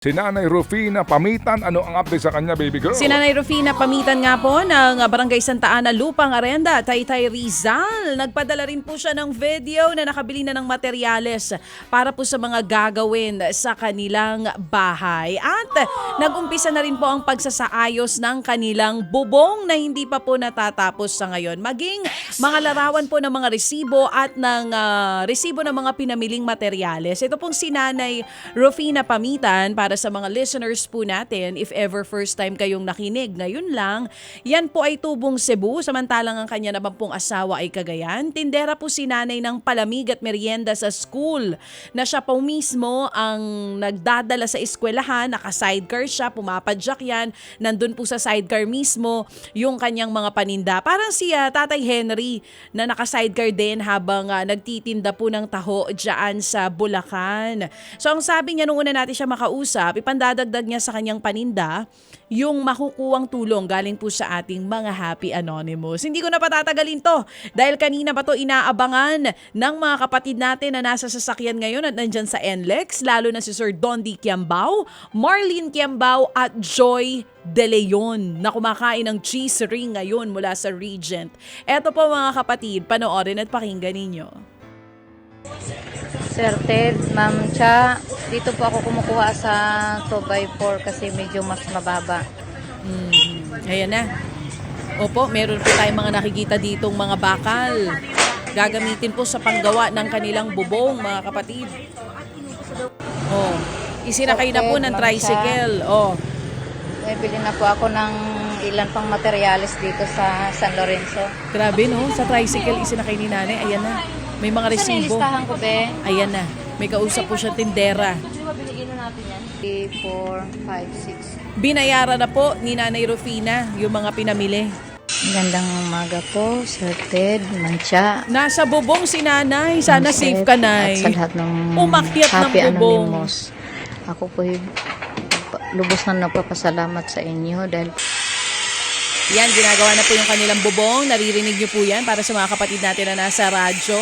Si Nanay Rufina Pamitan, ano ang update sa kanya, baby girl? Si Nanay Rufina Pamitan nga po ng Barangay Santa Ana, Lupang Arenda, Taytay Rizal. Nagpadala rin po siya ng video na nakabili na ng materyales para po sa mga gagawin sa kanilang bahay. At nag-umpisa na rin po ang pagsasaayos ng kanilang bubong na hindi pa po natatapos sa ngayon. Maging mga larawan po ng mga resibo at ng resibo ng mga pinamiling materyales. Ito pong si Nanay Rufina Pamitan para sa mga listeners po natin, if ever first time kayong nakinig ngayon lang, yan po ay tubong Cebu, samantalang ang kanya naman pong asawa ay Cagayan. Tindera po si nanay ng palamig at merienda sa school, na siya po mismo ang nagdadala sa eskwelahan, naka-sidecar siya, pumapadyak yan, nandun po sa sidecar mismo yung kanyang mga paninda. Parang si Tatay Henry na naka-sidecar din habang nagtitinda po ng taho dyan sa Bulacan. So ang sabi niya nung una natin siya makausap, ipandadagdag niya sa kanyang paninda yung makukuwang tulong galing po sa ating mga Happy Anonymous. Hindi ko na patatagalin to dahil kanina pa to inaabangan ng mga kapatid natin na nasa sasakyan ngayon at nandyan sa NLEX, lalo na si Sir Dondi Quiambao, Marlene Quiambao at Joy De Leon na kumakain ng cheese ring ngayon mula sa Regent. Eto po mga kapatid, panoorin at pakinggan ninyo. Sir Ted, Ma'am Cha, dito po ako kumukuha sa 2x4 kasi medyo mas mababa. Ayan na. Opo, meron po tayong mga nakikita ditong mga bakal. Gagamitin po sa panggawa ng kanilang bubong, mga kapatid. Oh, isinakay na po ng tricycle. Oh, May bili na po ako ng ilan pang materyales dito sa San Lorenzo. grabe no, sa tricycle isinakay ni nanay. Ayan na. May mga Saan yung resibo. listahan ko, be? Ayan na. May kausap po siya tindera. 3, 4, 5, 6. Binayaran na po ni Nanay Rufina yung mga pinamili. Magandang umaga po, Sir Ted, Ma'am Cha. Nasa bubong si nanay. Sana Ma'am safe Seth, ka, nay. At sa lahat ng Umakyat ng Happy bubong. Anonymous. Ako po lubos na nagpapasalamat sa inyo dahil Yan, ginagawa na po yung kanilang bubong. Naririnig niyo po yan para sa mga kapatid natin na nasa radyo.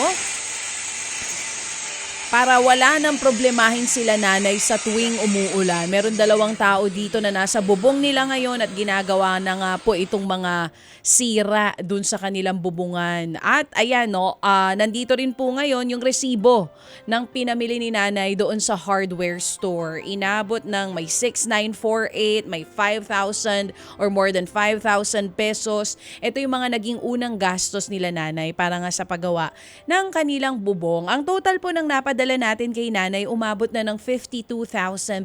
Para wala nang problemahin sila nanay sa tuwing umuulan. Meron 2 tao dito na nasa bubong nila ngayon at ginagawa na nga po itong mga sira dun sa kanilang bubungan. At ayan no, nandito rin po ngayon yung resibo ng pinamili ni nanay doon sa hardware store. Inabot ng may 6,948, may 5,000 or more than 5,000 pesos. Ito yung mga naging unang gastos nila nanay para nga sa paggawa ng kanilang bubong. Ang total po ng napadala natin kay nanay umabot na ng 52,300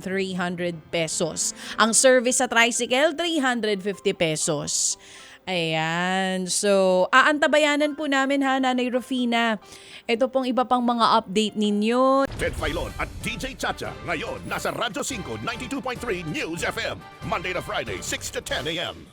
pesos. Ang service sa tricycle, 350 pesos. Ayan. So, aantabayanan po namin ha, Nanay Rufina. Ito pong iba pang mga update ninyo. Ted Filon at DJ Chacha ngayon nasa Radyo 5 92.3 News FM Monday to Friday 6 to 10 a.m.